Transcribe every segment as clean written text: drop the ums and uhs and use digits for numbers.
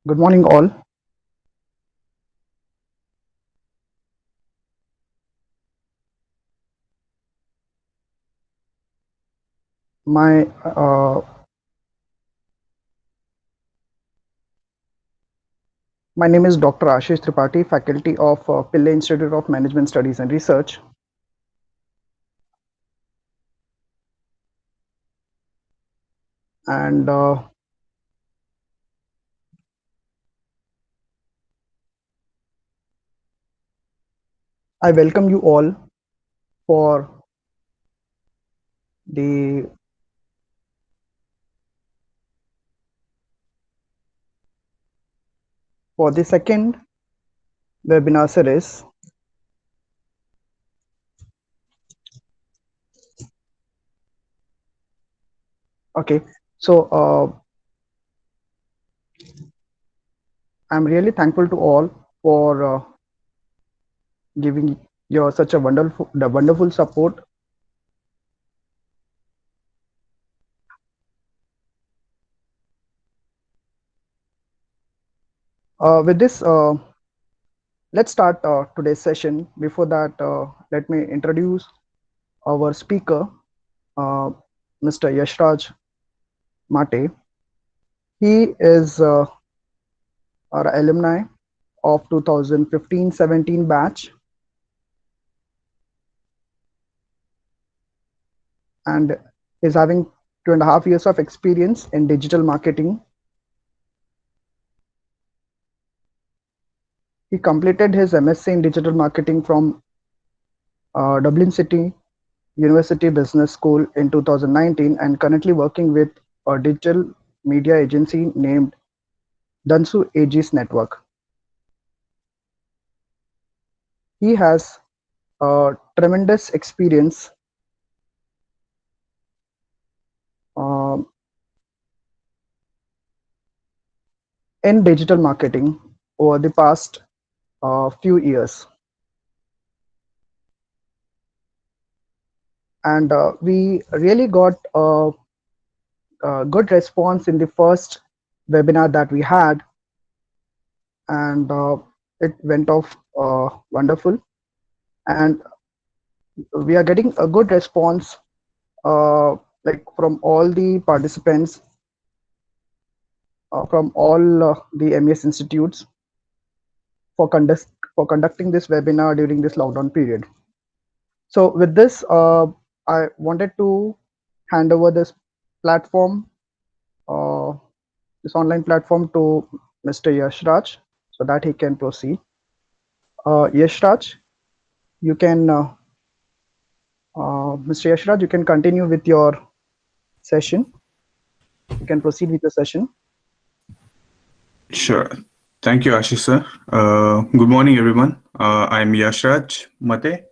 Good morning, all. My uh, my name is Dr. Ashish Tripathi, faculty of Pillai Institute of Management Studies and Research, and I welcome you all for the second webinar series. Okay, so I'm really thankful to all for giving your such a wonderful support. With this, let's start today's session. Before that, let me introduce our speaker, uh, Mr. Yashraj Mate. He is our alumni of 2015-17 batch and is having 2.5 years of experience in digital marketing. He completed his MSc in digital marketing from Dublin City University Business School in 2019 and currently working with a digital media agency named Dentsu Aegis Network. He has tremendous experience uh, in digital marketing over the past few years. And we really got a good response in the first webinar that we had, and it went off wonderful. And we are getting a good response like from all the participants from all the MES institutes for conducting this webinar during this lockdown period. So with this, I wanted to hand over this platform, uh, this online platform to Mr. Yashraj so that he can proceed. Yashraj, you can, Mr. Yashraj, you can continue with your session. You can proceed with the session. Sure. Thank you, Ashish sir. Good morning, everyone. I'm Yashraj Mate,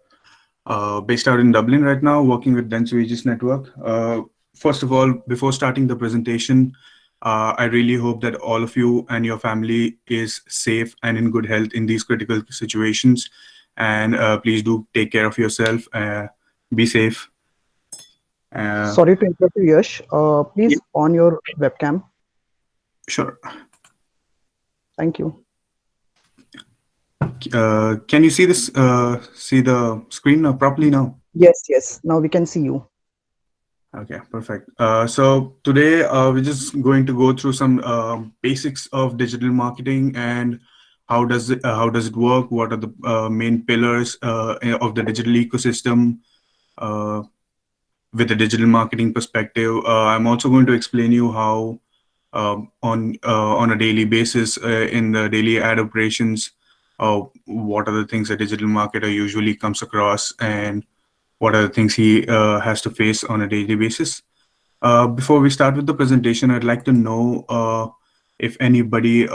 based out in Dublin right now, working with Dentsu Aegis Network. First of all, before starting the presentation, I really hope that all of you and your family is safe and in good health in these critical situations. And please do take care of yourself. Be safe. Uh, Sorry to interrupt you, Yash. yeah, Please on your webcam. sure. Thank you. Can you see this? See the screen properly now? Yes, yes. Now we can see you. Okay, perfect. So today we're just going to go through some basics of digital marketing and how does it work? What are the main pillars of the digital ecosystem uh, with the digital marketing perspective? I'm also going to explain you how on a daily basis in the daily ad operations, what are the things a digital marketer usually comes across and what are the things he has to face on a daily basis. Before we start with the presentation, I'd like to know if anybody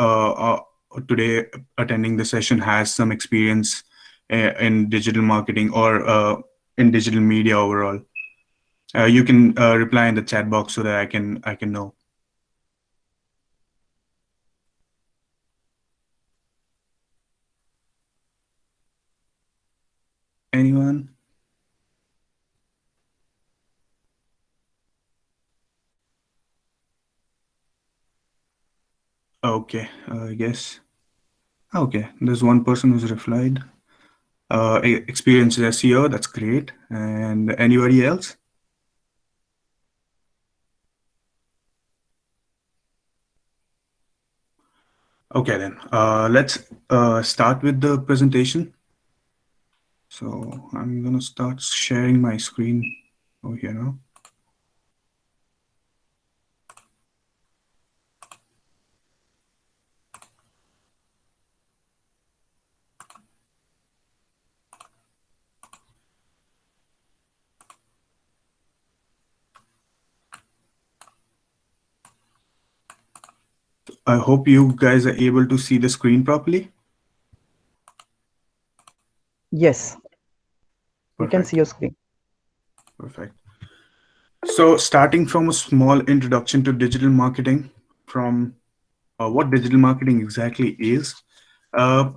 today attending the session has some experience in digital marketing or in digital media overall. You can reply in the chat box so that I can know. Anyone? Okay, I guess. Okay, there's one person who's replied. Experience as SEO, that's great. And anybody else? Okay, then let's start with the presentation. So I'm gonna start sharing my screen over here now. I hope you guys are able to see the screen properly. Yes, we can see Perfect, your screen. perfect. So starting from a small introduction to digital marketing, from what digital marketing exactly is. Uh,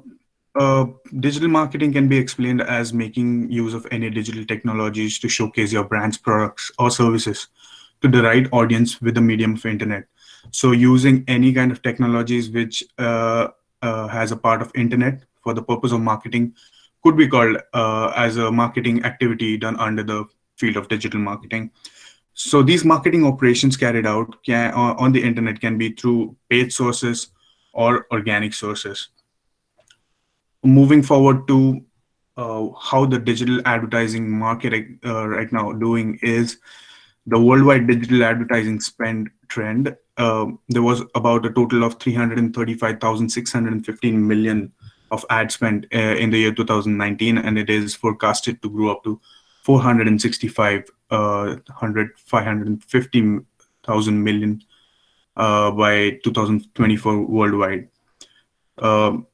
Digital marketing can be explained as making use of any digital technologies to showcase your brand's products or services to the right audience with the medium of internet. So using any kind of technologies which has a part of internet for the purpose of marketing could be called as a marketing activity done under the field of digital marketing. So these marketing operations carried out on the internet can be through paid sources or organic sources. Moving forward to how the digital advertising market right now doing is the worldwide digital advertising spend trend. There was about a total of 335,615 million of ad spend in the year 2019, and it is forecasted to grow up to 465 550,000 million by 2024 worldwide. Um,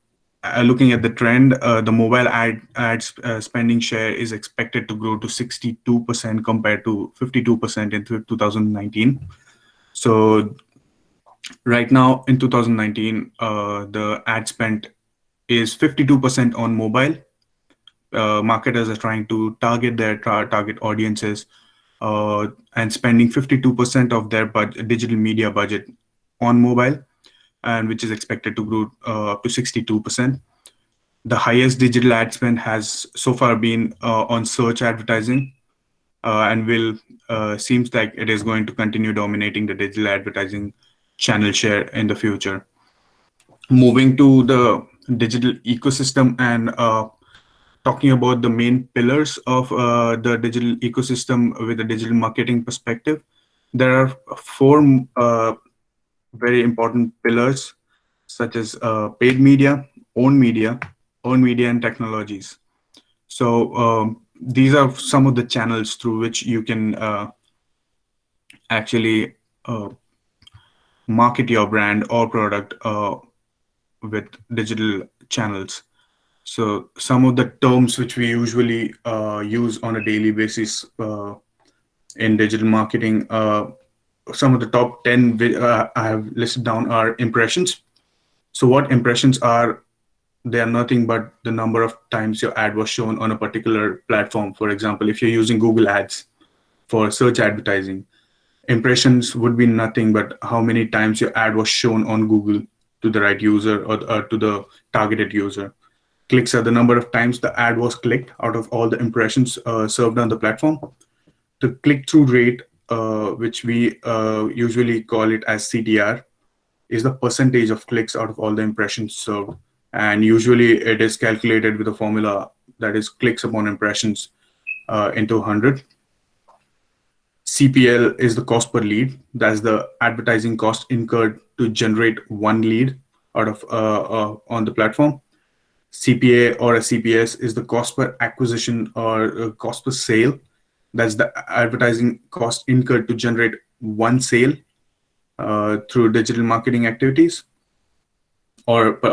Looking at the trend, the mobile ads spending share is expected to grow to 62% compared to 52% in 2019. So right now in 2019, the ad spend is 52% on mobile. Marketers are trying to target their target audiences and spending 52% of their digital media budget on mobile, and which is expected to grow up to 62%. The highest digital ad spend has so far been on search advertising, and will seems like it is going to continue dominating the digital advertising channel share in the future. Moving to the digital ecosystem and talking about the main pillars of the digital ecosystem with a digital marketing perspective, there are four very important pillars such as paid media, owned media, owned media, and technologies. So these are some of the channels through which you can actually uh, market your brand or product with digital channels. So some of the terms which we usually use on a daily basis in digital marketing, some of the top 10 I have listed down are impressions. So what impressions are? They are nothing but the number of times your ad was shown on a particular platform. For example, if you're using Google Ads for search advertising, impressions would be nothing but how many times your ad was shown on Google to the right user or to the targeted user. Clicks are the number of times the ad was clicked out of all the impressions served on the platform. The click-through rate, which we usually call it as CTR, is the percentage of clicks out of all the impressions served. And usually it is calculated with a formula that is clicks upon impressions into 100. CPL is the cost per lead. That's the advertising cost incurred to generate one lead out of on the platform. CPA or a CPS is the cost per acquisition or cost per sale. That's the advertising cost incurred to generate one sale through digital marketing activities or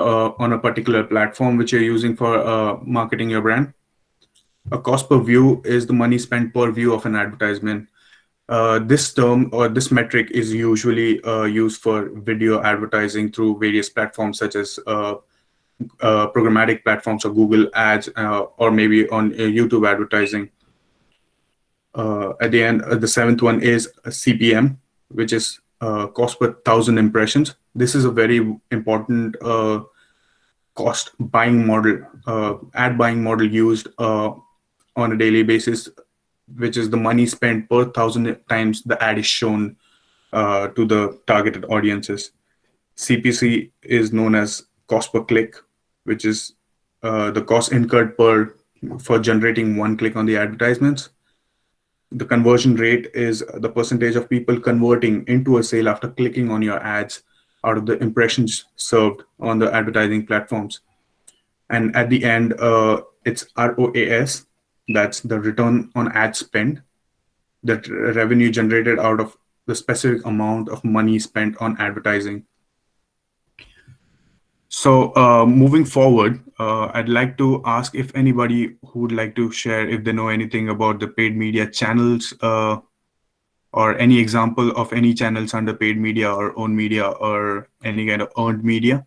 on a particular platform which you're using for marketing your brand. A cost per view is the money spent per view of an advertisement. This term or this metric is usually used for video advertising through various platforms such as programmatic platforms or Google Ads, or maybe on YouTube advertising. At the end, the seventh one is CPM, which is cost per thousand impressions. This is a very important cost buying model, ad buying model used on a daily basis, which is the money spent per thousand times the ad is shown to the targeted audiences. CPC is known as cost per click, which is the cost incurred per for generating one click on the advertisements. The conversion rate is the percentage of people converting into a sale after clicking on your ads out of the impressions served on the advertising platforms. And at the end, it's ROAS, that's the return on ad spend, that revenue generated out of the specific amount of money spent on advertising. So, moving forward, I'd like to ask if anybody who would like to share if they know anything about the paid media channels, or any example of any channels under paid media or owned media or any kind of earned media.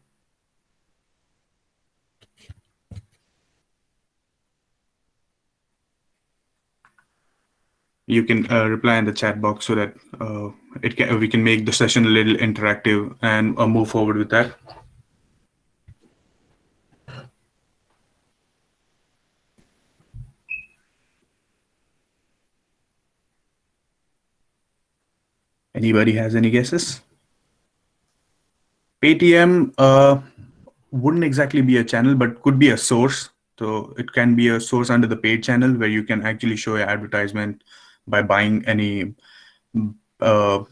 You can reply in the chat box so that we can make the session a little interactive and move forward with that. Anybody has any guesses? Paytm wouldn't exactly be a channel, but could be a source. So it can be a source under the paid channel where you can actually show your advertisement by buying any uh,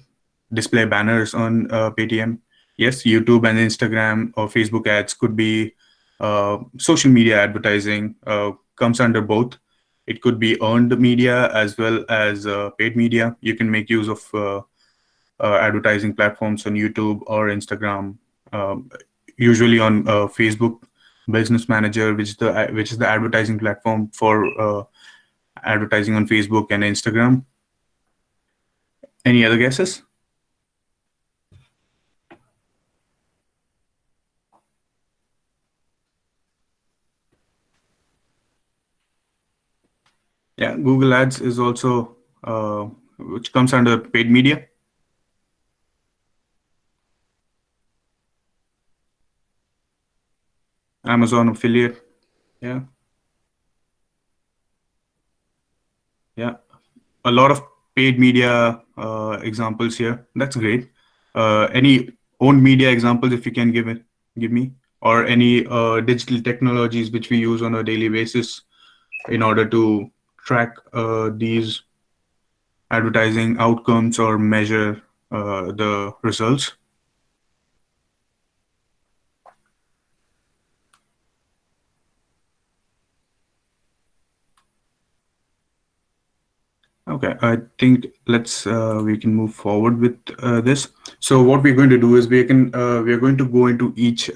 display banners on Paytm. Yes, YouTube and Instagram or Facebook ads could be social media advertising, comes under both. It could be earned media as well as paid media. You can make use of advertising platforms on YouTube or Instagram, um, usually on Facebook Business Manager, which is the advertising platform for advertising on Facebook and Instagram. Any other guesses? Yeah, Google Ads is also which comes under paid media. Amazon affiliate. Yeah, yeah. A lot of paid media examples here. That's great. Any owned media examples, if you can give me, or any digital technologies which we use on a daily basis in order to track these advertising outcomes or measure the results. Okay, I think we can move forward with this. So what we're going to do is we are going to go into each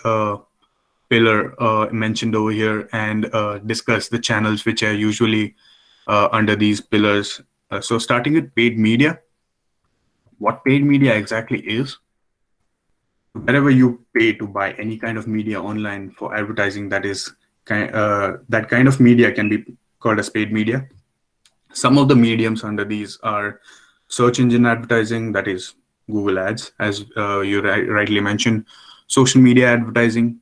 pillar mentioned over here and discuss the channels which are usually under these pillars. So starting with paid media, what paid media exactly is? Wherever you pay to buy any kind of media online for advertising, that kind of media can be called as paid media. Some of the mediums under these are search engine advertising, that is Google Ads, as you rightly mentioned. Social media advertising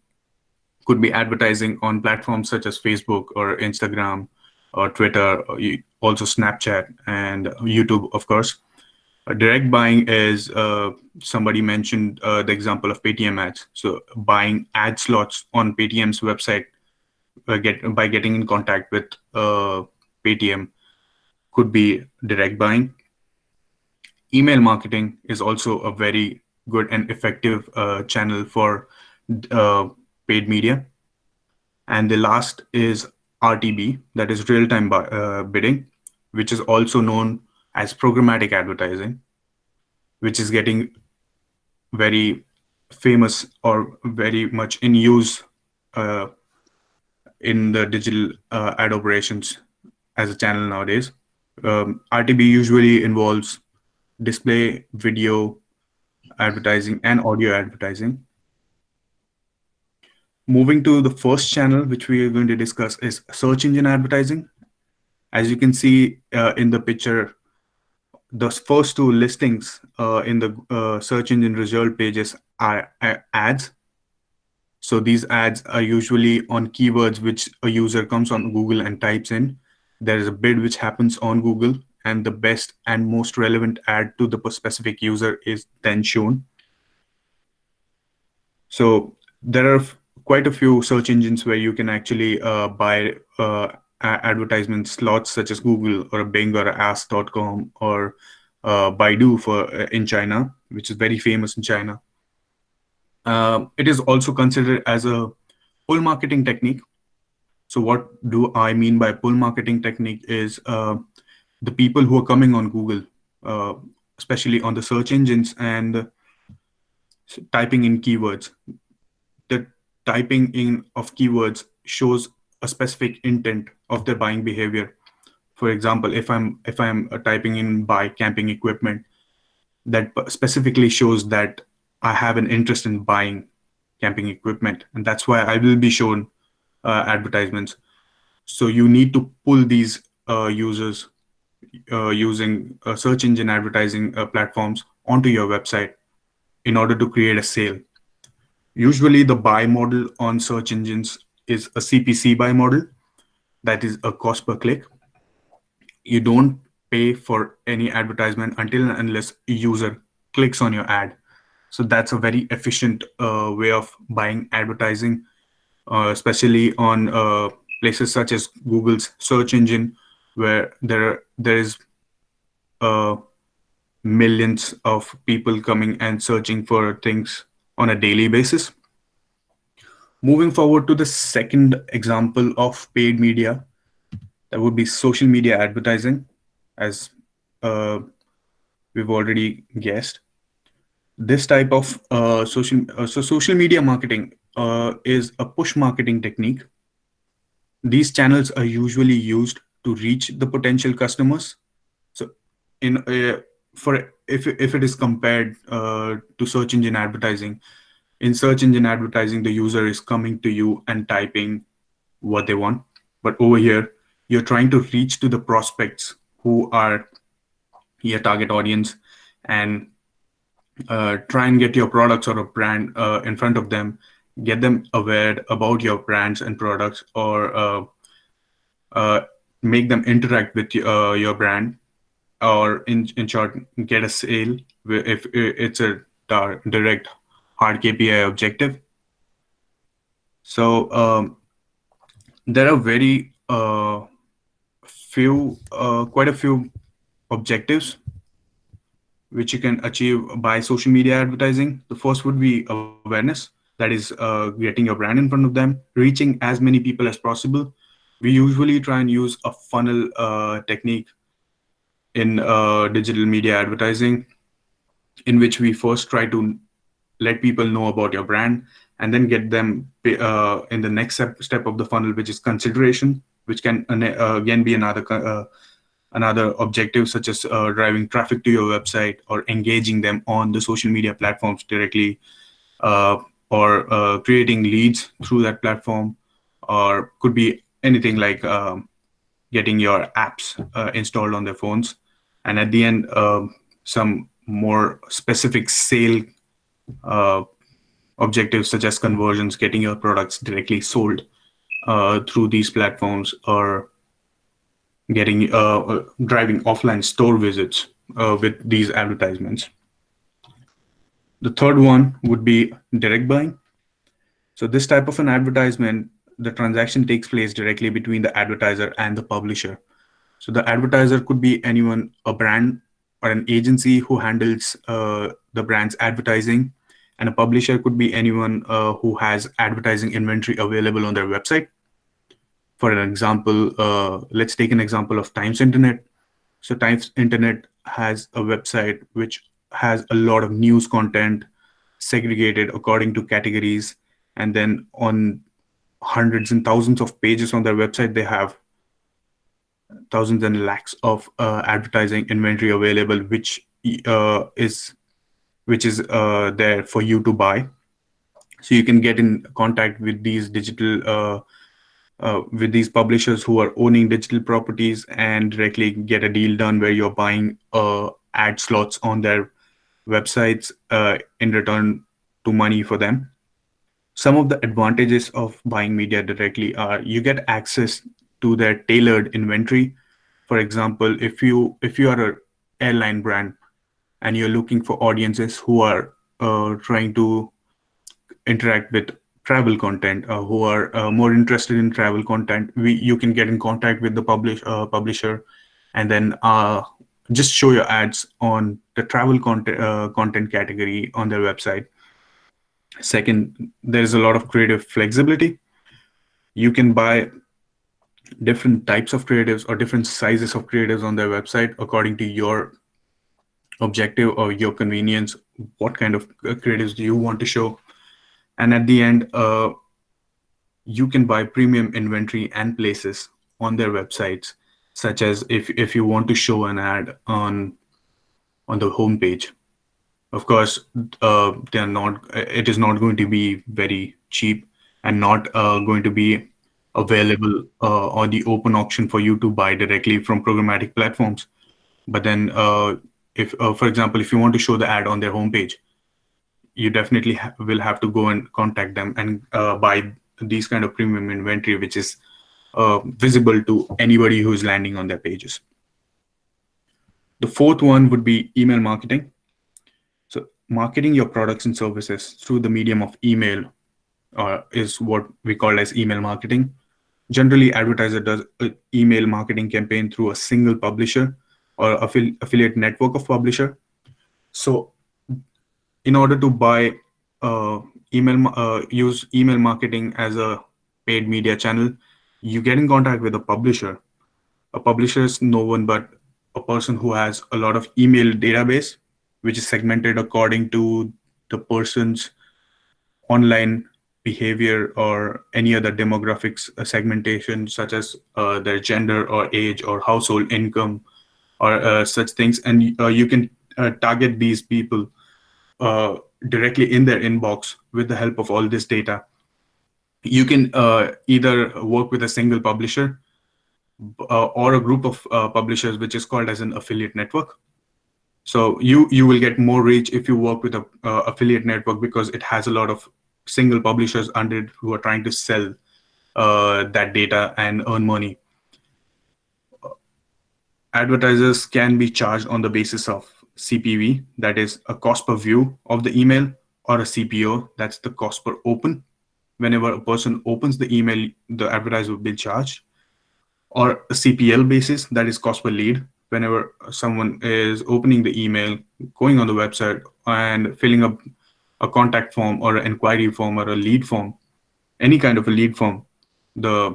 could be advertising on platforms such as Facebook or Instagram or Twitter, or also Snapchat and YouTube, of course. Direct buying is somebody mentioned the example of Paytm ads. So buying ad slots on Paytm's website by getting in contact with Paytm could be direct buying. Email marketing is also a very good and effective channel for uh, paid media. And the last is RTB, that is real-time bidding, which is also known as programmatic advertising, which is getting very famous or very much in use uh, in the digital ad operations as a channel nowadays. RTB usually involves display, video advertising, and audio advertising. Moving to the first channel, which we are going to discuss, is search engine advertising. As you can see in the picture, the first two listings in the search engine result pages are ads. So these ads are usually on keywords which a user comes on Google and types in. There is a bid which happens on Google, and the best and most relevant ad to the specific user is then shown. So there are quite a few search engines where you can actually buy advertisement slots, such as Google or a Bing or a Ask.com or Baidu for in China, which is very famous in China. It is also considered as a pull marketing technique. So what do I mean by pull marketing technique is the people who are coming on Google, uh, especially on the search engines and typing in keywords. The typing in of keywords shows a specific intent of their buying behavior. For example, if I'm typing in buy camping equipment, that specifically shows that I have an interest in buying camping equipment, and that's why I will be shown advertisements. So you need to pull these users using search engine advertising platforms onto your website in order to create a sale. Usually, the buy model on search engines is a CPC buy model, that is a cost per click. You don't pay for any advertisement until and unless a user clicks on your ad. So that's a very efficient way of buying advertising, especially on places such as Google's search engine, where there is uh, millions of people coming and searching for things on a daily basis. Moving forward to the second example of paid media, that would be social media advertising, as uh, we've already guessed. This type of social media marketing is a push marketing technique. These channels are usually used to reach the potential customers. So, in for if it is compared to search engine advertising, in search engine advertising, the user is coming to you and typing what they want. But over here, you're trying to reach to the prospects who are your target audience and try and get your products or a brand in front of them, get them aware about your brands and products, or uh, make them interact with your brand, or in short, get a sale if it's a direct hard KPI objective. So there are quite a few objectives which you can achieve by social media advertising. The first would be awareness, that is getting your brand in front of them, reaching as many people as possible. We usually try and use a funnel technique in digital media advertising, in which we first try to let people know about your brand and then get them in the next step of the funnel, which is consideration, which can again be another objective, such as driving traffic to your website or engaging them on the social media platforms directly, uh, or creating leads through that platform, or could be anything like getting your apps installed on their phones. And at the end, some more specific sale uh, objectives, such as conversions, getting your products directly sold through these platforms, or getting driving offline store visits with these advertisements. The third one would be direct buying. So this type of an advertisement, the transaction takes place directly between the advertiser and the publisher. So the advertiser could be anyone, a brand or an agency who handles the brand's advertising, and a publisher could be anyone who has advertising inventory available on their website. For an example, let's take an example of Times Internet. So Times Internet has a website which has a lot of news content segregated according to categories, and then on hundreds and thousands of pages on their website, they have thousands and lakhs of advertising inventory available, which is there for you to buy. So you can get in contact with these with these publishers who are owning digital properties and directly get a deal done where you're buying ad slots on their websites in return to money for them. Some of the advantages of buying media directly are you get access to their tailored inventory. For example, if you are a airline brand and you're looking for audiences who are trying to interact with travel content, who are more interested in travel content, you can get in contact with the publisher, and then just show your ads on the travel content category on their website. Second, there's a lot of creative flexibility. You can buy different types of creatives or different sizes of creatives on their website according to your objective or your convenience. What kind of creatives do you want to show? And at the end, you can buy premium inventory and places on their websites, such as if you want to show an ad on the homepage. Of course, they are not. It is not going to be very cheap and not going to be available on the open auction for you to buy directly from programmatic platforms. But then, if for example, if you want to show the ad on their homepage, you definitely will have to go and contact them and buy these kind of premium inventory, which is visible to anybody who is landing on their pages. The fourth one would be email marketing. So, marketing your products and services through the medium of email is what we call as email marketing. Generally, advertiser does an email marketing campaign through a single publisher or affiliate network of publisher. So, in order to buy use email marketing as a paid media channel, you get in contact with a publisher. A publisher is no one but a person who has a lot of email database, which is segmented according to the person's online behavior or any other demographics segmentation, such as their gender or age or household income or such things. And you can target these people uh, directly in their inbox with the help of all this data. You can either work with a single publisher or a group of publishers, which is called as an affiliate network. So you will get more reach if you work with a affiliate network because it has a lot of single publishers under it who are trying to sell that data and earn money. Advertisers can be charged on the basis of CPV, that is a cost per view of the email, or a CPO, that's the cost per open. Whenever a person opens the email, the advertiser will be charged, or a CPL basis, that is cost per lead. Whenever someone is opening the email, going on the website, and filling up a contact form or an inquiry form or a lead form, any kind of a lead form, the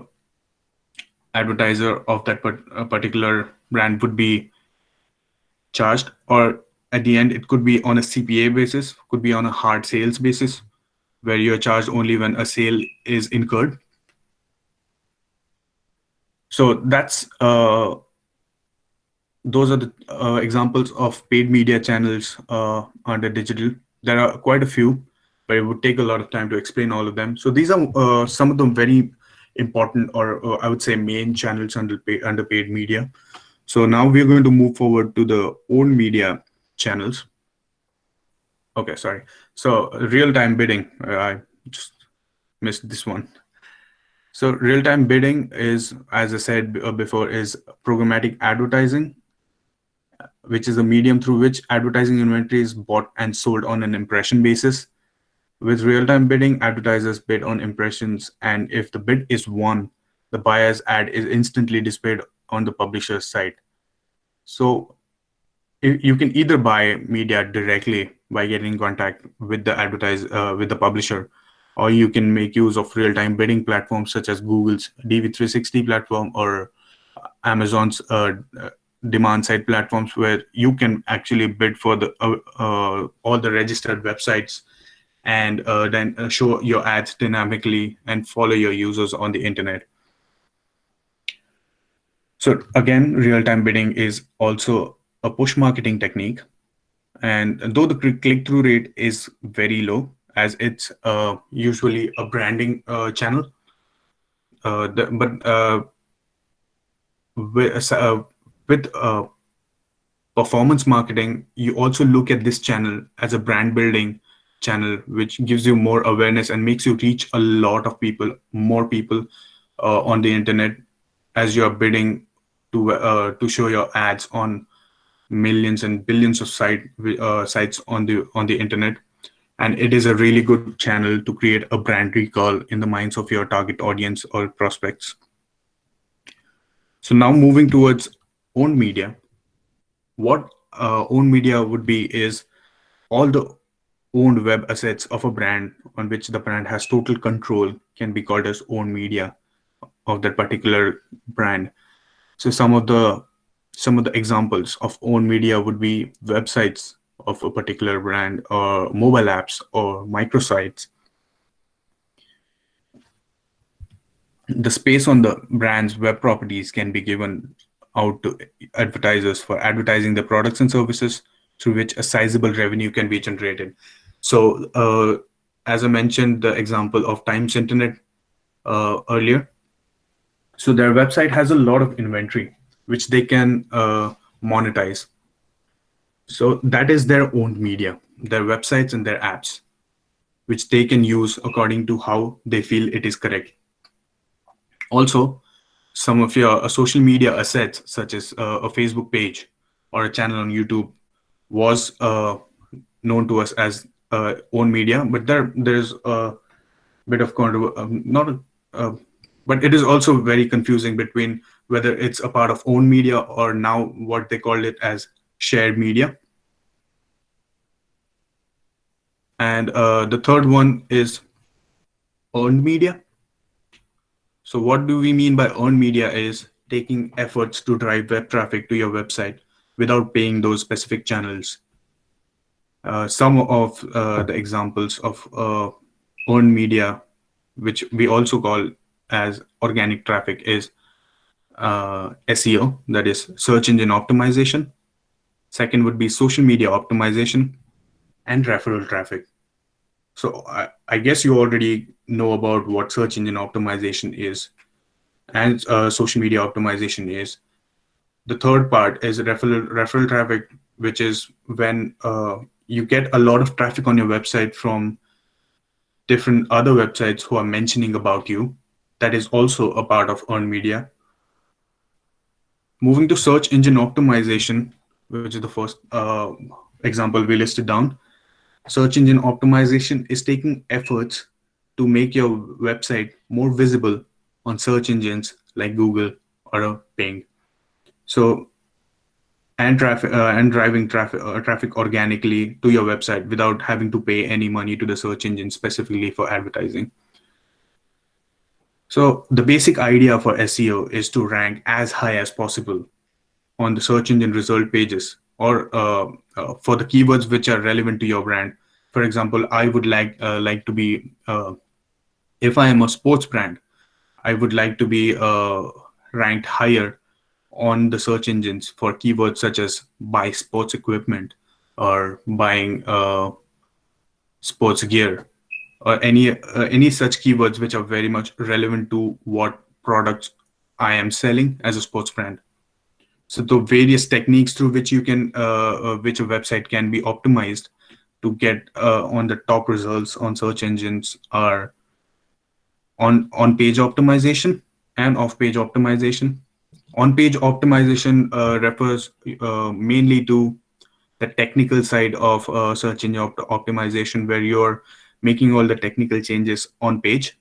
advertiser of that particular brand would be charged. Or at the end, it could be on a CPA basis, could be on a hard sales basis, where you're charged only when a sale is incurred. So those are the examples of paid media channels under digital. There are quite a few, but it would take a lot of time to explain all of them. So these are some of the very important, or I would say main channels under paid media. So now we're going to move forward to the owned media channels. Okay, sorry. So real-time bidding, I just missed this one. So real-time bidding is, as I said before, is programmatic advertising, which is a medium through which advertising inventory is bought and sold on an impression basis. With real-time bidding, advertisers bid on impressions, and if the bid is won, the buyer's ad is instantly displayed on the publisher's site. So you can either buy media directly by getting in contact with the publisher, or you can make use of real-time bidding platforms such as Google's DV360 platform or Amazon's demand side platforms, where you can actually bid for the all the registered websites and then show your ads dynamically and follow your users on the internet. So again, real-time bidding is also a push marketing technique. And though the click-through rate is very low, as it's usually a branding channel, but with performance marketing, you also look at this channel as a brand building channel, which gives you more awareness and makes you reach a lot of people, more people on the internet as you are bidding to show your ads on millions and billions of sites on the internet. And it is a really good channel to create a brand recall in the minds of your target audience or prospects. So now moving towards owned media, what owned media would be is all the owned web assets of a brand on which the brand has total control can be called as owned media of that particular brand. So some of the examples of owned media would be websites of a particular brand, or mobile apps, or microsites. The space on the brand's web properties can be given out to advertisers for advertising their products and services, through which a sizable revenue can be generated. So, as I mentioned, the example of Times Internet earlier, so their website has a lot of inventory which they can monetize. So that is their owned media, their websites and their apps, which they can use according to how they feel it is correct. Also, some of your social media assets, such as a Facebook page or a channel on YouTube, was known to us as own media, but there's a bit of not but it is also very confusing between whether it's a part of own media or now what they call it as shared media. And the third one is earned media. So what do we mean by earned media is taking efforts to drive web traffic to your website without paying those specific channels. Some of the examples of earned media, which we also call as organic traffic, is SEO, that is search engine optimization. Second would be social media optimization and referral traffic. So I guess you already know about what search engine optimization is and social media optimization is. The third part is referral traffic, which is when you get a lot of traffic on your website from different other websites who are mentioning about you. That is also a part of earned media. Moving to search engine optimization, which is the first example we listed down. Search engine optimization is taking efforts to make your website more visible on search engines like Google or Bing. So, and driving traffic organically to your website without having to pay any money to the search engine specifically for advertising. So the basic idea for SEO is to rank as high as possible on the search engine result pages, or for the keywords which are relevant to your brand. For example, I would like to be if I am a sports brand, I would like to be ranked higher on the search engines for keywords such as buy sports equipment or buying sports gear, or any such keywords which are very much relevant to what products I am selling as a sports brand. So the various techniques through which which a website can be optimized to get on the top results on search engines are on-page optimization and off-page optimization. On-page optimization refers mainly to the technical side of search engine optimization, where you're making all the technical changes on page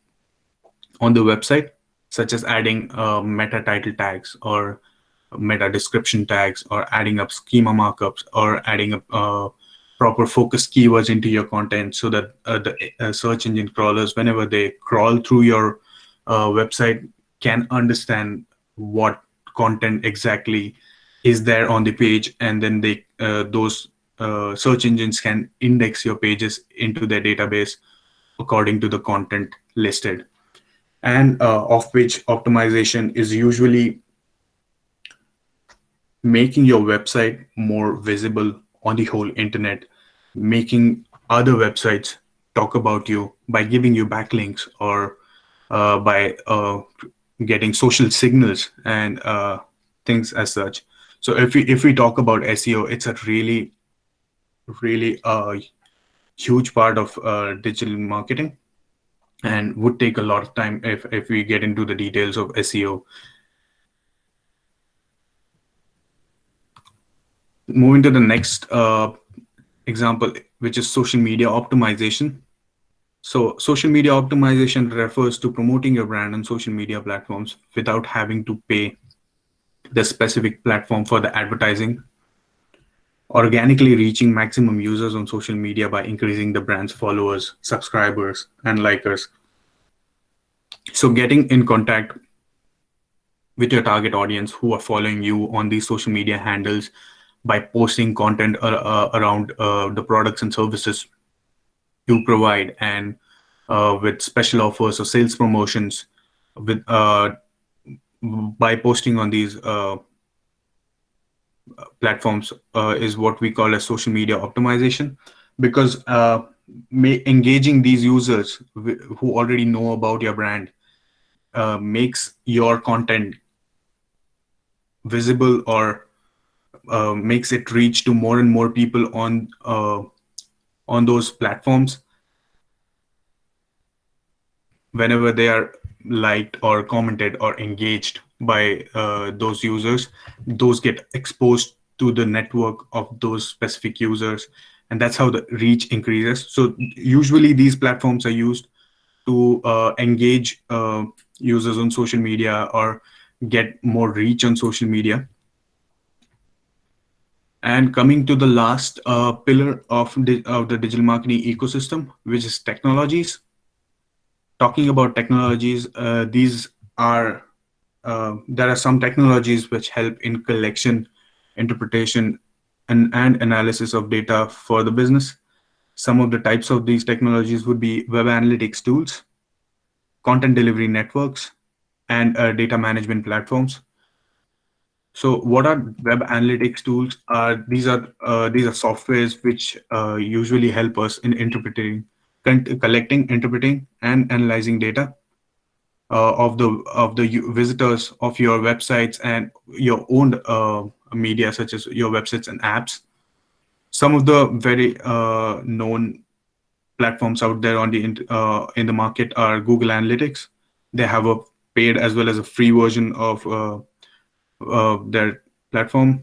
on the website, such as adding meta title tags or meta description tags, or adding up schema markups, or adding up proper focused keywords into your content, so that the search engine crawlers, whenever they crawl through your website, can understand what content exactly is there on the page, and then those search engines can index your pages into their database according to the content listed. And off-page optimization is usually making your website more visible on the whole internet, making other websites talk about you by giving you backlinks, or by getting social signals and things as such. So if we talk about SEO, it's a really huge part of digital marketing, and would take a lot of time if we get into the details of SEO. Moving to the next example, which is social media optimization. So social media optimization refers to promoting your brand on social media platforms without having to pay the specific platform for the advertising, organically reaching maximum users on social media by increasing the brand's followers, subscribers, and likers. So getting in contact with your target audience who are following you on these social media handles by posting content around the products and services you provide, and with special offers or sales promotions with by posting on these platforms is what we call as social media optimization, because engaging these users who already know about your brand makes your content visible, or makes it reach to more and more people on those platforms. Whenever they are liked or commented or engaged by those users, those get exposed to the network of those specific users, and that's how the reach increases. So usually these platforms are used to engage users on social media or get more reach on social media. And coming to the last pillar of the digital marketing ecosystem, which is technologies. Talking about technologies, these are there are some technologies which help in collection, interpretation, and analysis of data for the business. Some of the types of these technologies would be web analytics tools, content delivery networks, and data management platforms. So, what are web analytics tools? These are softwares which usually help us in collecting, interpreting, and analyzing data of the visitors of your websites and your own media, such as your websites and apps. Some of the very known platforms out there in the market are Google Analytics. They have a paid as well as a free version of their platform.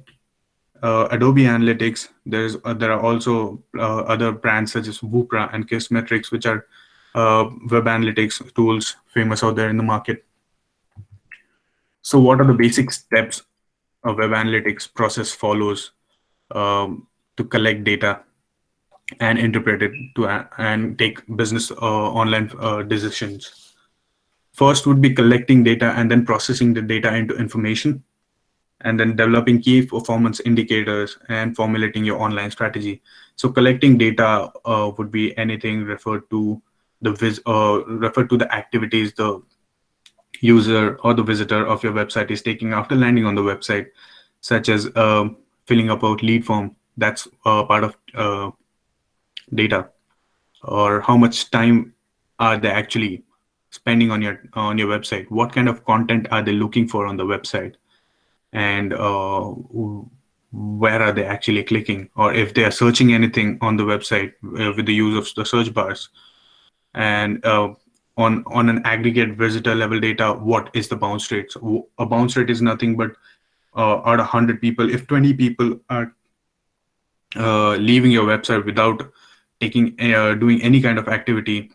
Adobe Analytics. There are also other brands such as Woopra and Kissmetrics, which are web analytics tools famous out there in the market. So, what are the basic steps a web analytics process follows to collect data and interpret it and take business online decisions? First would be collecting data and then processing the data into information, and then developing key performance indicators and formulating your online strategy. So collecting data would be anything referred to the activities the user or the visitor of your website is taking after landing on the website, such as filling up a lead form. That's part of data. Or how much time are they actually spending on your website? What kind of content are they looking for on the website? And where are they actually clicking, or if they are searching anything on the website with the use of the search bars. And on an aggregate visitor level data, what is the bounce rate? So a bounce rate is nothing but out of 100 people, if 20 people are leaving your website without doing any kind of activity,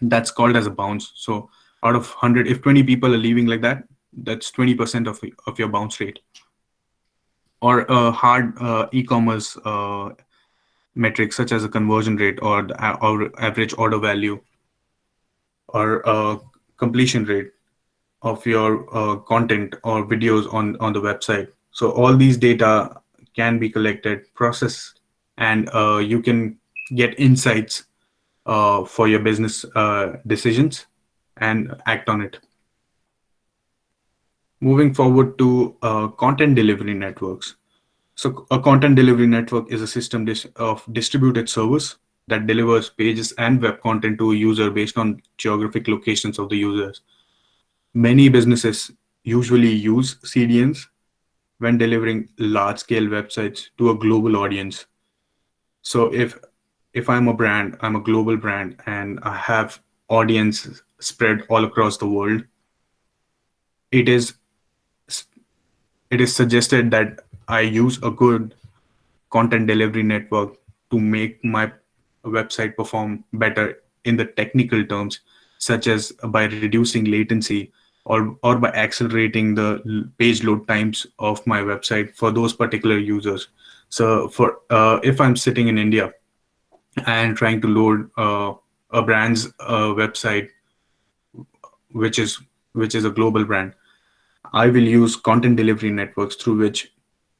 that's called as a bounce. So out of 100, if 20 people are leaving like that, that's 20% of your bounce rate. Or hard e-commerce metrics such as a conversion rate, or the or average order value, or completion rate of your content or videos on the website. So all these data can be collected, processed, and you can get insights for your business decisions and act on it. Moving forward to content delivery networks. So a content delivery network is a system of distributed servers that delivers pages and web content to a user based on geographic locations of the users. Many businesses usually use CDNs when delivering large scale websites to a global audience. So if I'm a brand, I'm a global brand and I have audience spread all across the world, it is it is suggested that I use a good content delivery network to make my website perform better in the technical terms, such as by reducing latency or by accelerating the page load times of my website for those particular users. So for if I'm sitting in India and trying to load a brand's website, which is which is a global brand, I will use content delivery networks through which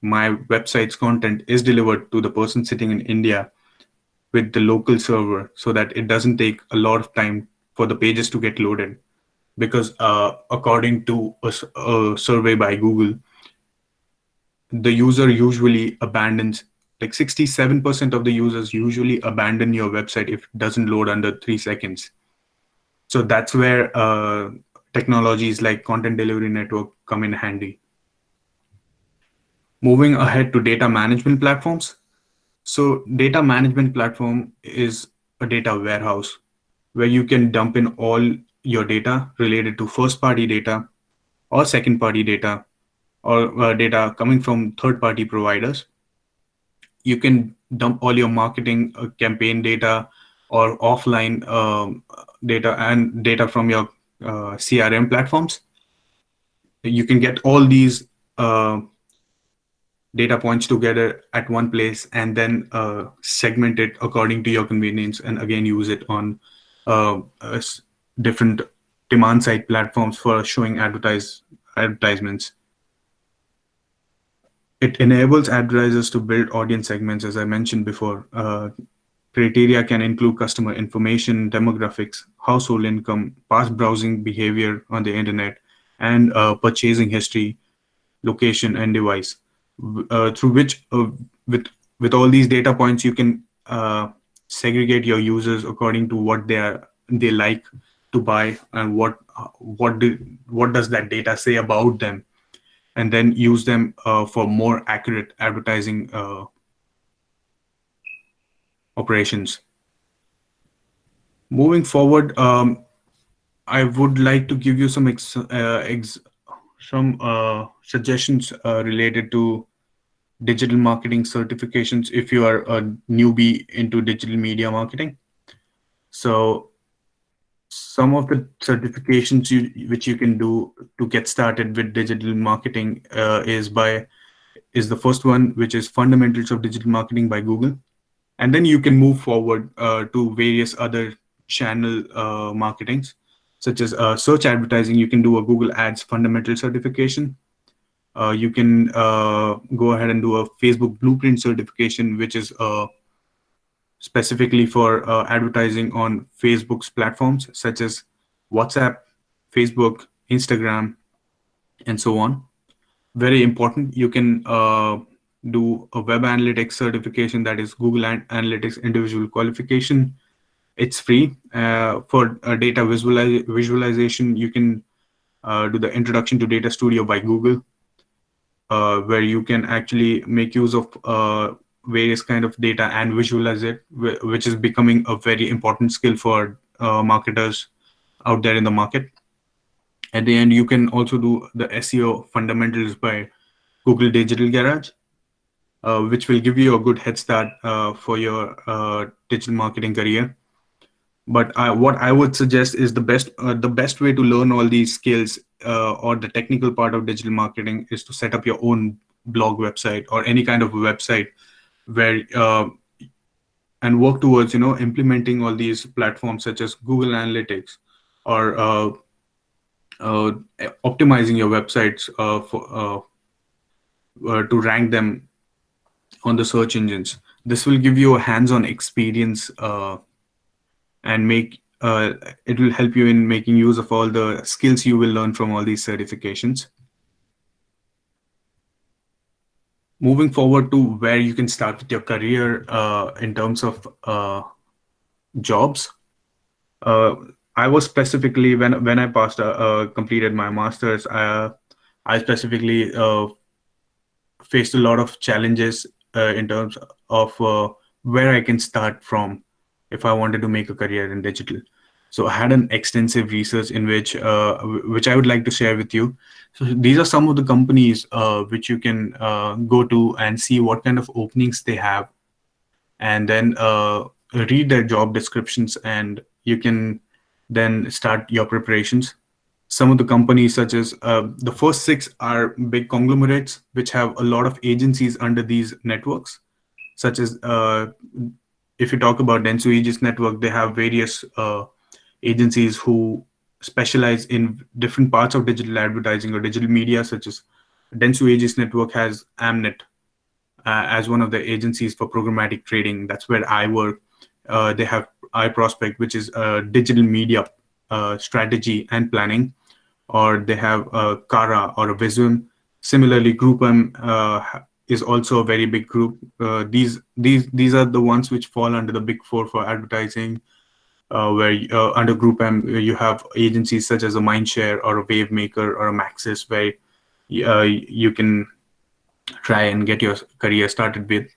my website's content is delivered to the person sitting in India with the local server so that it doesn't take a lot of time for the pages to get loaded. Because according to a survey by Google, the user usually abandons, like 67% of the users usually abandon your website if it doesn't load under 3 seconds. So that's where technologies like content delivery network come in handy. Moving ahead to data management platforms. So data management platform is a data warehouse where you can dump in all your data related to first party data or second party data or data coming from third party providers. You can dump all your marketing campaign data or offline data and data from your CRM platforms. You can get all these data points together at one place and then segment it according to your convenience and again use it on different demand side platforms for showing advertisements. It enables advertisers to build audience segments, as I mentioned before. Criteria can include customer information, demographics, household income, past browsing behavior on the internet, and purchasing history, location, and device. Through which, with all these data points, you can segregate your users according to what they like to buy and what does that data say about them, and then use them for more accurate advertising operations. Moving forward, I would like to give you some suggestions related to digital marketing certifications if you are a newbie into digital media marketing. So some of the certifications which you can do to get started with digital marketing is the first one, which is Fundamentals of Digital Marketing by Google. And then you can move forward to various other channel marketings, such as search advertising. You can do a Google Ads fundamental certification. You can go ahead and do a Facebook Blueprint certification, which is specifically for advertising on Facebook's platforms, such as WhatsApp, Facebook, Instagram, and so on. Very important. You can do a web analytics certification, that is Google Analytics individual qualification. It's free. For data visualization, you can do the Introduction to Data Studio by Google, where you can actually make use of various kind of data and visualize it, which is becoming a very important skill for marketers out there in the market. At the end, you can also do the SEO fundamentals by Google Digital Garage, which will give you a good head start for your digital marketing career. But what I would suggest is the best way to learn all these skills or the technical part of digital marketing is to set up your own blog website or any kind of website where and work towards implementing all these platforms such as Google Analytics or uh, optimizing your websites to rank them on the search engines. This will give you a hands-on experience and make it will help you in making use of all the skills you will learn from all these certifications. Moving forward to where you can start with your career in terms of jobs. Uh, I was specifically when I passed completed my master's. I specifically faced a lot of challenges in terms of where I can start from if I wanted to make a career in digital. So I had an extensive research in which I would like to share with you. So these are some of the companies which you can go to and see what kind of openings they have, and then read their job descriptions, and you can then start your preparations. Some of the companies, such as the first six, are big conglomerates which have a lot of agencies under these networks, such as if you talk about Dentsu Aegis Network, they have various agencies who specialize in different parts of digital advertising or digital media, such as Dentsu Aegis Network has Amnet as one of the agencies for programmatic trading. That's where I work. They have iProspect, which is digital media strategy and planning, or they have Kara or a Visum. Similarly, GroupM is also a very big group. These are the ones which fall under the big four for advertising. Where under GroupM you have agencies such as a Mindshare or a Wavemaker or a Maxis, where you can try and get your career started with.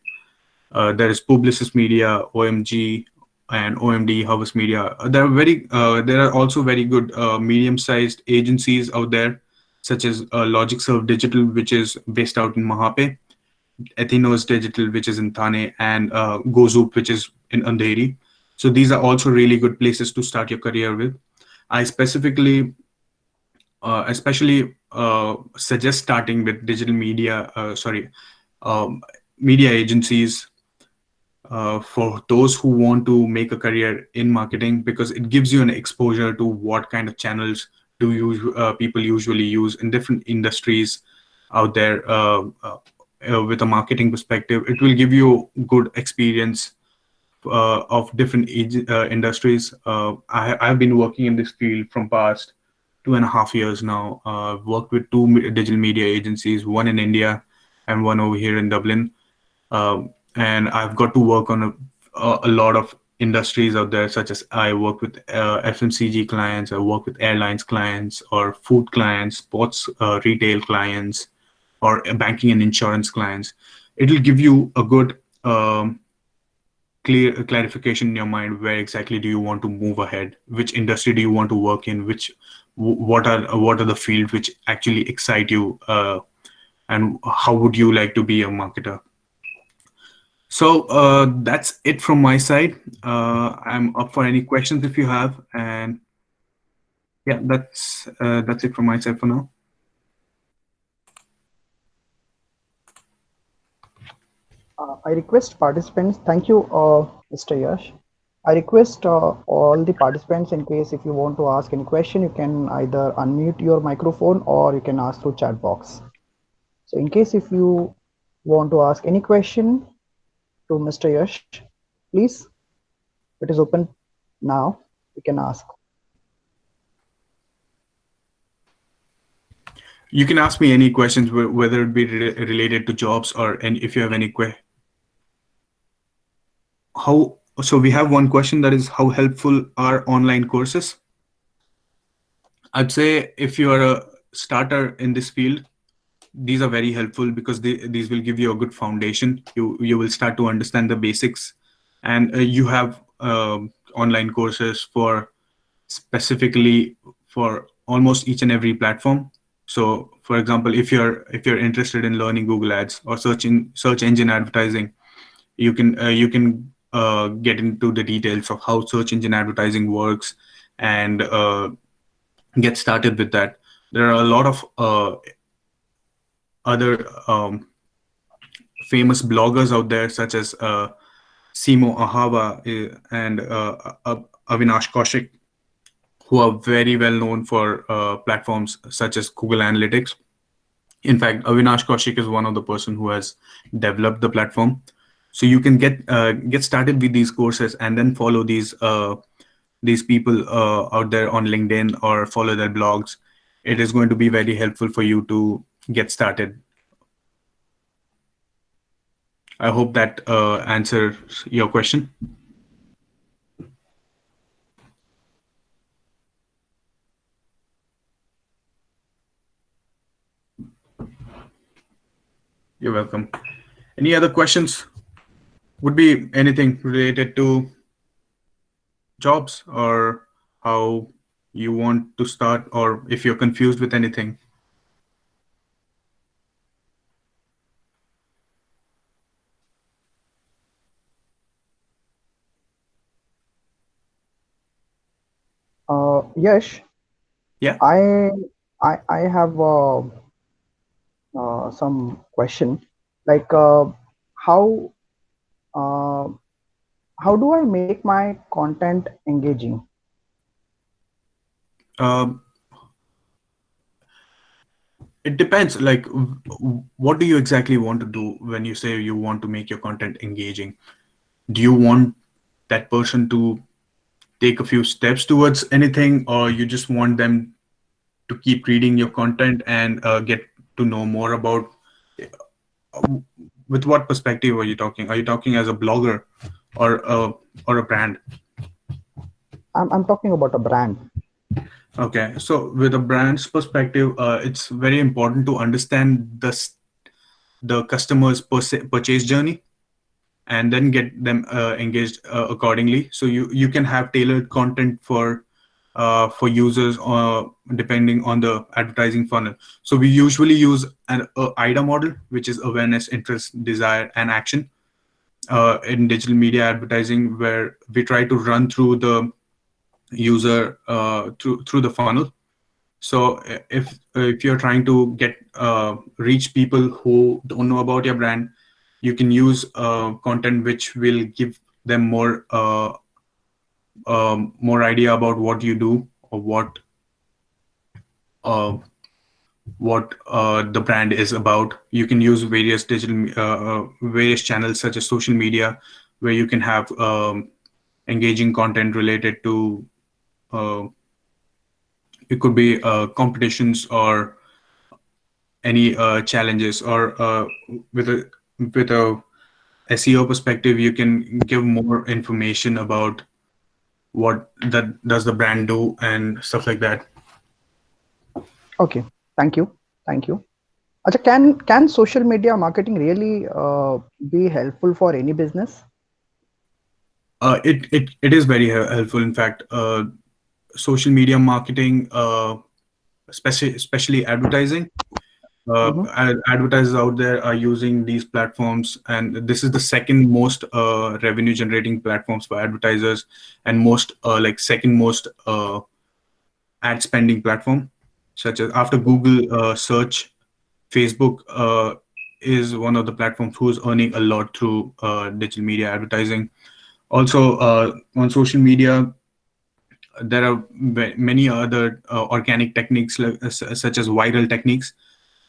There is Publicis Media, OMG, and OMD, Harvest Media. There are also very good medium-sized agencies out there, such as LogicServe Digital, which is based out in Mahape, Athenos Digital, which is in Thane, and Gozoop, which is in Andheri. So these are also really good places to start your career with. I especially suggest starting with digital media, um, media agencies for those who want to make a career in marketing, because it gives you an exposure to what kind of channels people usually use in different industries out there. With a marketing perspective, it will give you good experience of different industries. I've been working in this field from past 2.5 years now. I've worked with two digital media agencies, one in India and one over here in Dublin. And I've got to work on a lot of industries out there, such as I work with FMCG clients, I work with airlines clients, or food clients, sports retail clients, or banking and insurance clients. It'll give you a good clear clarification in your mind, where exactly do you want to move ahead, which industry do you want to work in, what are the fields which actually excite you, and how would you like to be a marketer. So that's it from my side. I'm up for any questions if you have, and yeah, that's it from my side for now. I request participants, thank you, Mr. Yash. I request all the participants, in case if you want to ask any question, you can either unmute your microphone or you can ask through chat box. So in case if you want to ask any question to Mr. Yash, please, it is open now. You can ask. You can ask me any questions, whether it be related to jobs, or and if you have any how. So we have one question, that is, how helpful are online courses? I'd say if you are a starter in this field, these are very helpful, because these will give you a good foundation. You will start to understand the basics, and you have online courses for specifically for almost each and every platform. So for example, if you're interested in learning Google Ads or search engine advertising, you can get into the details of how search engine advertising works, and get started with that. There are a lot of other famous bloggers out there, such as Simo Ahava and Avinash Kaushik, who are very well known for platforms such as Google Analytics. In fact, Avinash Kaushik is one of the person who has developed the platform. So you can get started with these courses, and then follow these people out there on LinkedIn, or follow their blogs. It is going to be very helpful for you to get started. I hope that answers your question. You're welcome. Any other questions? Would be anything related to jobs or how you want to start, or if you're confused with anything. Yes, Yeah. I I have some question like how uh, how do I make my content engaging? Um, it depends. Like, what do you exactly want to do when you say you want to make your content engaging? Do you want that person to take a few steps towards anything, or you just want them to keep reading your content and get to know more about? With what perspective are you talking? Are you talking as a blogger or a brand? I'm talking about a brand. Okay, so with a brand's perspective, it's very important to understand the customer's purchase journey and then get them engaged accordingly. So you can have tailored content for users depending on the advertising funnel. So we usually use an IDA model, which is awareness, interest, desire, and action in digital media advertising, where we try to run through the user through the funnel. So if you're trying to get reach people who don't know about your brand, you can use content which will give them more idea about what you do, or uh, what the brand is about. You can use various channels such as social media, where you can have engaging content related to uh, it could be competitions or any challenges, or with a SEO perspective, you can give more information about what that does the brand do and stuff like that. Okay, thank you, thank you. Acha, can social media marketing really be helpful for any business? It is very helpful. In fact, social media marketing, especially advertising, Mm-hmm. advertisers out there are using these platforms, and this is the second most revenue generating platforms for advertisers, and most like second most ad spending platform, such as after Google search. Facebook is one of the platforms who's earning a lot through digital media advertising. Also, on social media, there are many other organic techniques, such as viral techniques,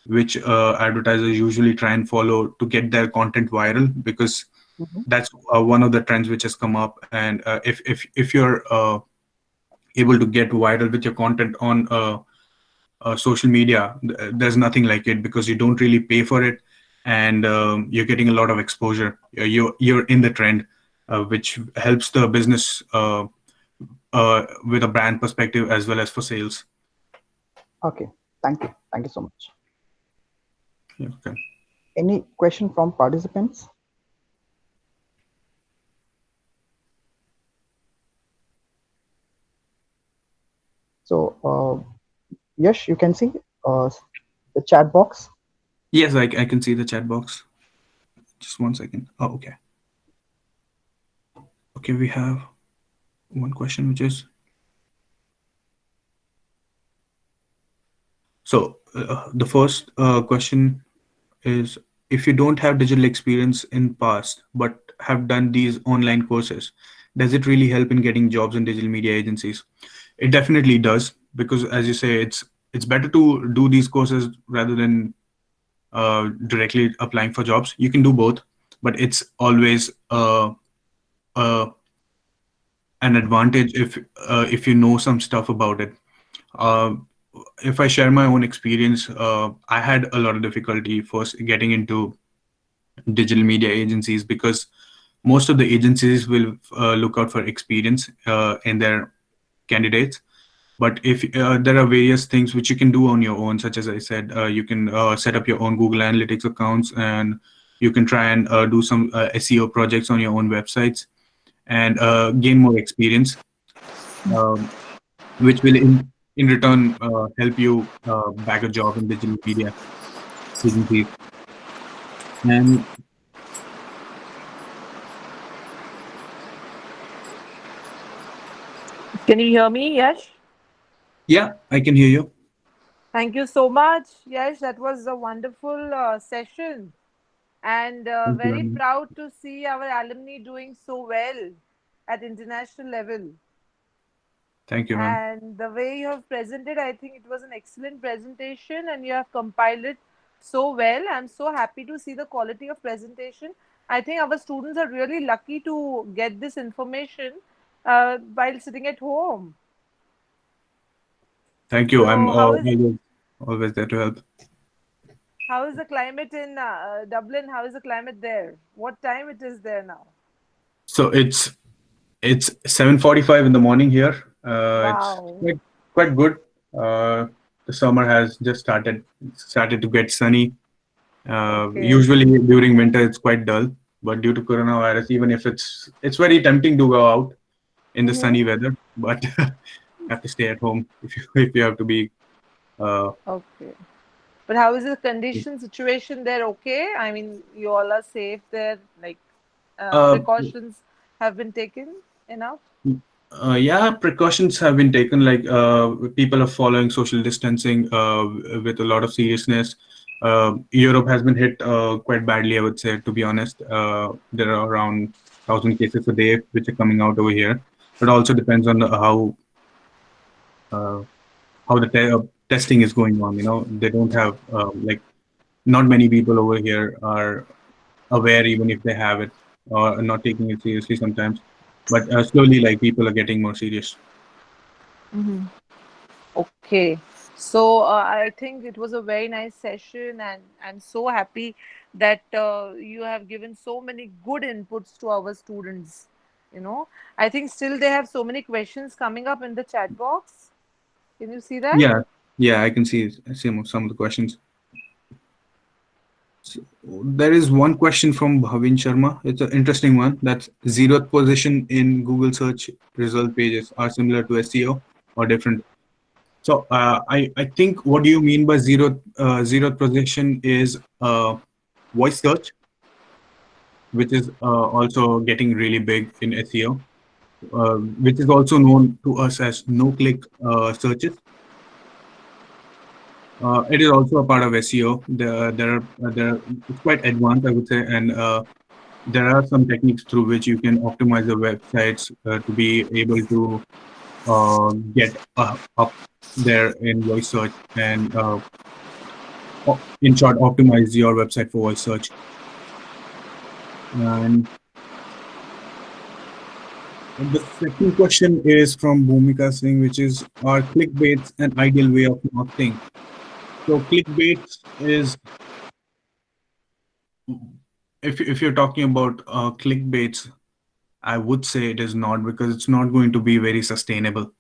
which advertisers usually try and follow to get their content viral, because Mm-hmm. that's one of the trends which has come up. And if you're able to get viral with your content on social media, there's nothing like it, because you don't really pay for it, and you're getting a lot of exposure. You're in the trend, which helps the business with a brand perspective as well as for sales. Okay, thank you so much. Yeah, okay. Any question from participants? So, yes, you can see uh, the chat box. Yes, I can see the chat box. Just 1 second. Oh, okay. Okay, we have one question, which is, so the first question is, if you don't have digital experience in past but have done these online courses, does it really help in getting jobs in digital media agencies? It definitely does, because as you say, it's better to do these courses rather than directly applying for jobs. You can do both, but it's always uh, an advantage if you know some stuff about it. Uh, if I share my own experience, I had a lot of difficulty first getting into digital media agencies, because most of the agencies will look out for experience in their candidates. But if there are various things which you can do on your own, such as I said, you can set up your own Google Analytics accounts, and you can try and do some SEO projects on your own websites, and gain more experience, um, which will in return help you bag a job in digital media agencies. And Can you hear me, Yash? yeah, I can hear you. Thank you so much. Yash, that was a wonderful session. And Thank you very very much. proud to see our alumni doing so well at international level. Thank you, ma'am. And the way you have presented, I think it was an excellent presentation and you have compiled it so well. I'm so happy to see the quality of presentation. I think our students are really lucky to get this information while sitting at home. Thank you. I'm So, always there to help. how is the climate in Dublin? How is the climate there? What time it is there now? So it's 7:45 in the morning here. It's Wow. quite good. Uh, the summer has just started. It's started to get sunny. Okay. Usually during winter it's quite dull, but due to coronavirus, even if it's very tempting to go out in the Mm-hmm. sunny weather, but have to stay at home if you have to be. Uh, Okay. But how is the condition situation there? Okay. I mean, you all are safe there. Like, uh, precautions have been taken enough. yeah, precautions have been taken. Like people are following social distancing with a lot of seriousness. Europe has been hit quite badly, I would say. To be honest, there are around 1,000 cases a day which are coming out over here. But also depends on uh, how the testing is going on. They don't have like not many people over here are aware, even if they have it, or are not taking it seriously sometimes. But slowly, like people are getting more serious. Okay. So I think it was a very nice session, and I'm so happy that you have given so many good inputs to our students. I think still they have so many questions coming up in the chat box. Can you see that? Yeah, yeah, I can see some of the questions. So, there is one question from Bhavin Sharma. It's an interesting one. That's zeroth position in Google search result pages are similar to SEO or different. So I think what do you mean by zeroth position is voice search, which is also getting really big in SEO, which is also known to us as no-click searches. It is also a part of SEO. It's quite advanced, I would say, and there are some techniques through which you can optimize the websites to be able to get up there in voice search and, in short, optimize your website for voice search. And the second question is from Bhumika Singh, which is, are clickbaits an ideal way of marketing? So clickbait is, if you're talking about clickbaits, I would say it is not, because it's not going to be very sustainable.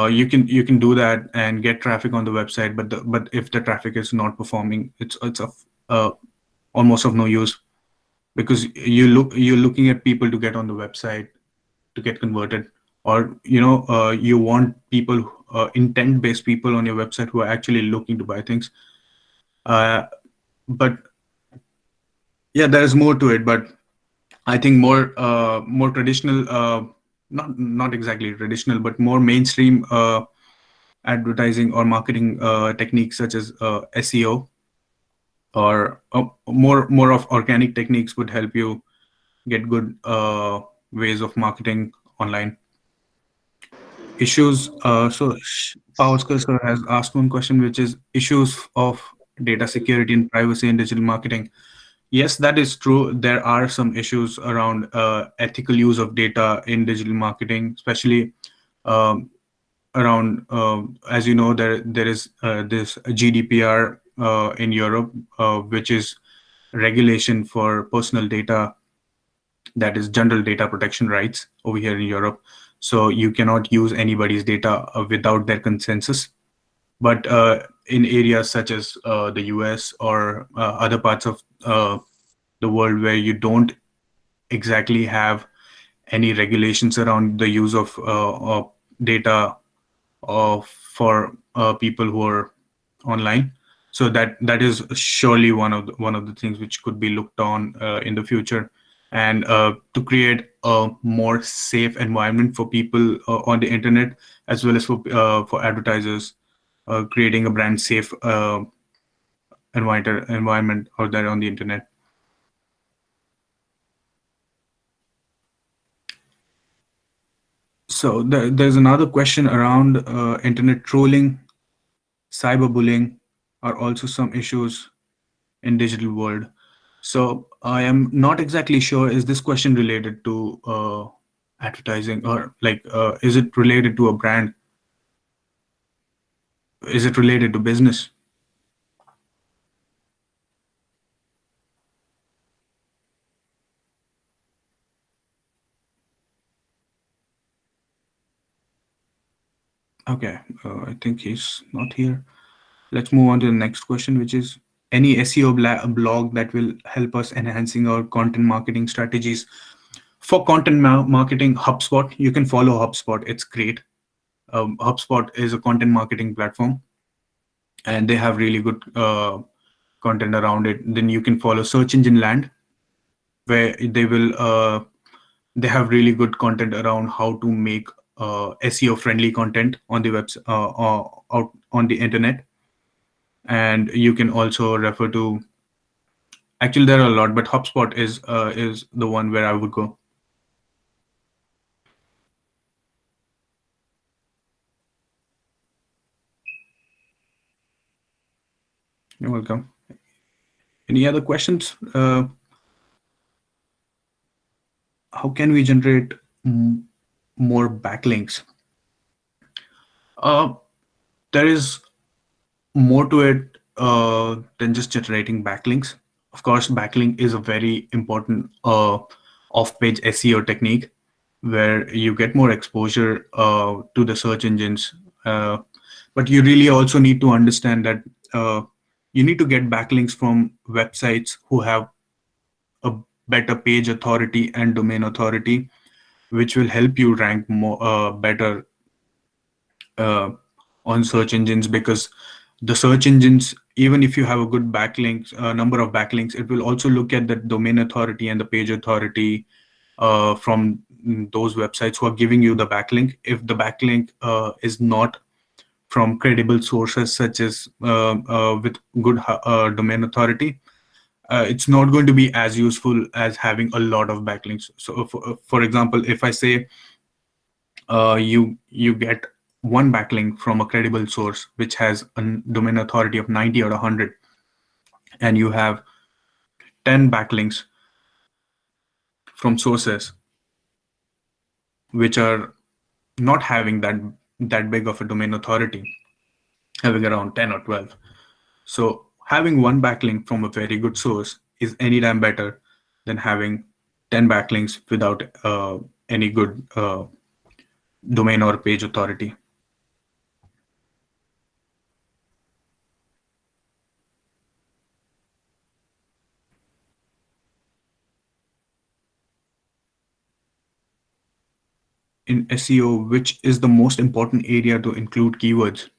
You can do that and get traffic on the website, but if the traffic is not performing, it's of uh, almost of no use, because you're looking at people to get on the website to get converted, or you want people, intent based people on your website who are actually looking to buy things. uh, but yeah, there's more to it, but I think more traditional, not exactly traditional, but more mainstream advertising or marketing techniques such as SEO, or more of organic techniques would help you get good ways of marketing online. Issues. Pavaskar sir has asked one question, which is issues of data security and privacy in digital marketing. Yes, that is true. There are some issues around ethical use of data in digital marketing, especially um, around, as you know, there is this GDPR in Europe, which is regulation for personal data, that is general data protection rights over here in Europe. so you cannot use anybody's data without their consensus. But in areas such as the US or other parts of the world where you don't exactly have any regulations around the use of data for people who are online, so that is surely one of the things which could be looked on in the future, and to create a more safe environment for people on the internet, as well as for advertisers, creating a brand safe environment out there on the internet. So there's another question around internet trolling, cyberbullying are also some issues in digital world. So I am not exactly sure, is this question related to advertising, or like is it related to a brand? Is it related to business? Okay, I think he's not here. Let's move on to the next question, which is any SEO blog that will help us enhancing our content marketing strategies. For content marketing, HubSpot, you can follow HubSpot. It's great. HubSpot is a content marketing platform, and they have really good content around it. Then you can follow Search Engine Land, where they have really good content around how to make SEO friendly content on the website, out on the internet. And you can also refer to, actually there are a lot, but HubSpot is the one where I would go. You're welcome. Any other questions? How can we generate more backlinks? Uh, there is more to it than just generating backlinks. Of course, backlink is a very important off-page SEO technique where you get more exposure to the search engines. But you really also need to understand that you need to get backlinks from websites who have a better page authority and domain authority, which will help you rank more better uh, on search engines, because the search engines, even if you have a good backlinks number of backlinks, it will also look at the domain authority and the page authority from those websites who are giving you the backlink. If the backlink is not from credible sources, such as with good domain authority, it's not going to be as useful as having a lot of backlinks. So for example, if I say you get one backlink from a credible source which has a domain authority of 90 or 100, and you have 10 backlinks from sources which are not having that big of a domain authority, having around 10 or 12. So having one backlink from a very good source is anytime better than having 10 backlinks without any good domain or page authority. In SEO, which is the most important area to include keywords?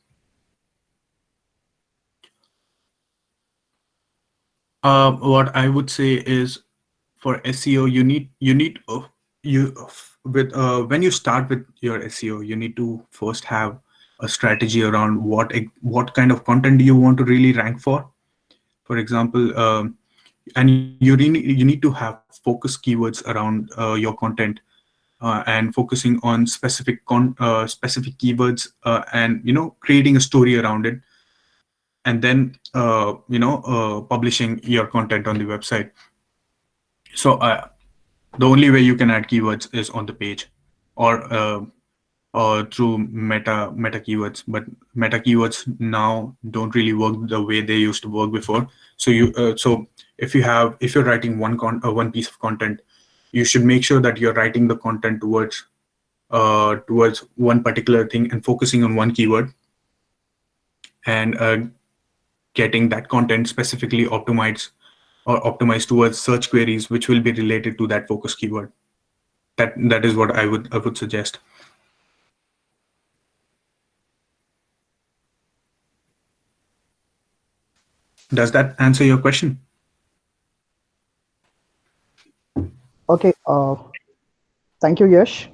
What I would say is, for SEO, you with when you start with your SEO, you need to first have a strategy around what kind of content do you want to really rank for. For example, and you need to have focus keywords around your content, and focusing on specific keywords, and creating a story around it, and then publishing your content on the website. So the only way you can add keywords is on the page, or through meta keywords. But meta keywords now don't really work the way they used to work before. So if you're writing one piece of content, you should make sure that you're writing the content towards towards one particular thing and focusing on one keyword, and getting that content specifically optimized towards search queries which will be related to that focus keyword. That is what I would suggest. Does that answer your question? Okay. Thank you, Yash.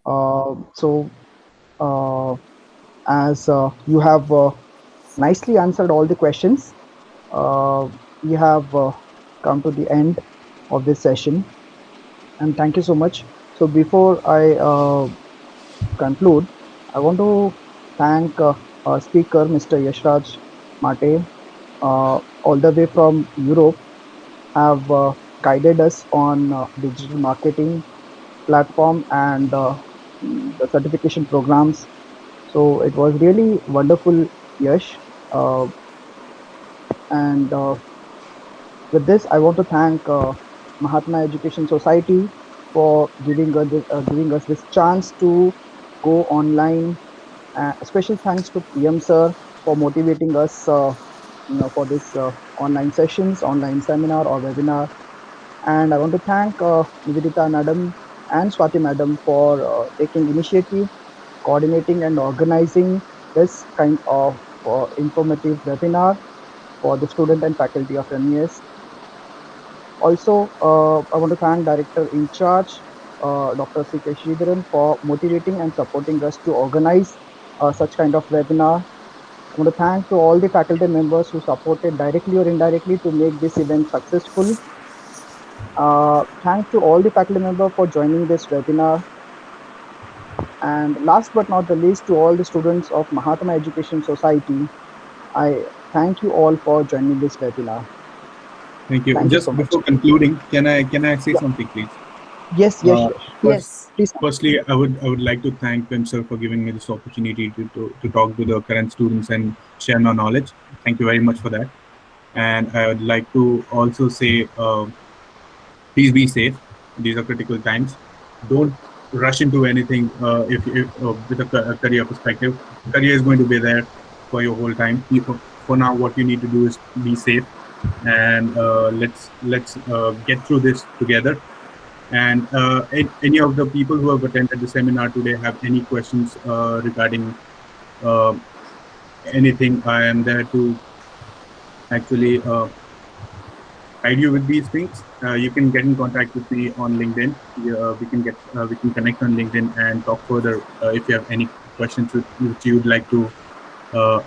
So, uh, as you have nicely answered all the questions, uh, we have come to the end of this session, and thank you so much. So, before I conclude, I want to thank our speaker, Mr. Yashraj Mate, all the way from Europe, have guided us on digital marketing platform and the certification programs. So it was really wonderful, Yash. And with this, I want to thank Mahatma Education Society for giving us this chance to go online. Special thanks to PM Sir for motivating us, for this online sessions, online seminar or webinar. And I want to thank Nivedita Madam and Swati Madam for taking initiative, coordinating and organizing this kind of informative webinar for the student and faculty of MES. Also, I want to thank Director in charge, Dr. C.K. Sreedharan, for motivating and supporting us to organize such kind of webinar. I want to thank to all the faculty members who supported directly or indirectly to make this event successful. Thanks to all the faculty members for joining this webinar. And last but not the least, to all the students of Mahatma Education Society, I thank you all for joining this webinar. Thank you. Thank you so Just much. before concluding, can I say Yeah. something, please? Yes, yes, Uh, yes. first, Yes. Please. Firstly, I would like to thank PIMSR for giving me this opportunity to talk to the current students and share my knowledge. Thank you very much for that. And I would like to also say, please be safe. These are critical times. Don't rush into anything if with a career perspective. Career is going to be there for your whole time. For now, what you need to do is be safe, and let's get through this together. And any of the people who have attended the seminar today have any questions regarding uh, anything, I am there to actually guide you with these things. You can get in contact with me on LinkedIn. We can connect on LinkedIn and talk further if you have any questions which you would like to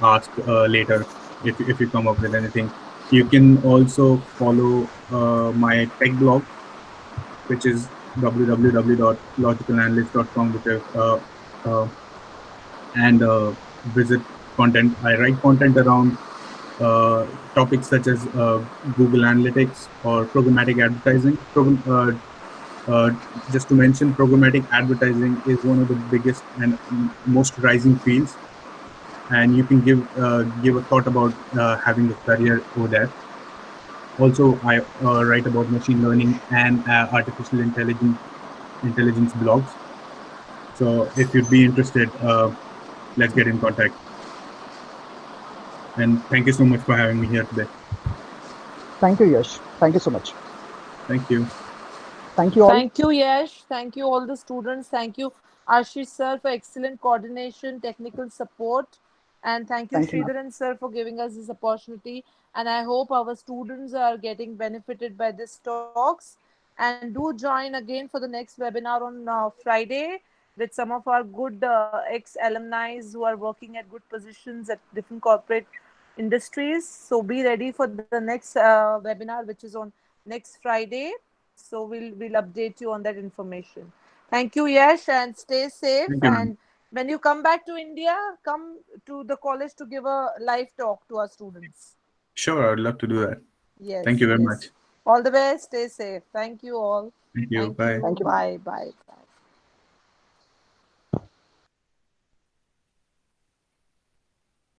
ask later. If you come up with anything, you can also follow my tech blog, which is www.logicalanalyst.com, which is uh, and visit content. I write content around uh, topics such as Google Analytics or programmatic advertising. Uh, just to mention, programmatic advertising is one of the biggest and most rising fields, and you can give a thought about having a career over there. Also, I write about machine learning and artificial intelligence blogs. So if you'd be interested, let's get in contact. And thank you so much for having me here today. Thank you, Yash. Thank you so much. Thank you. Thank you all. Thank you, Yash. Thank you, all the students. Thank you, Ashish sir, for excellent coordination, technical support. And thank you, Thank you, ma'am. Sreedharan sir, for giving us this opportunity. And I hope our students are getting benefited by this talks. And do join again for the next webinar on Friday with some of our good ex alumni who are working at good positions at different corporate industries. So be ready for the next webinar, which is on next Friday. So we'll update you on that information. Thank you, Yash, and stay safe. Thank you, ma'am. And when you come back to India, come to the college to give a live talk to our students. Sure, I would love to do that. Thank Yes, you very yes. much. All the best. Stay safe. Thank you all. Thank you. Thank Bye. you. Thank you, ma'am. Bye. Bye. Bye.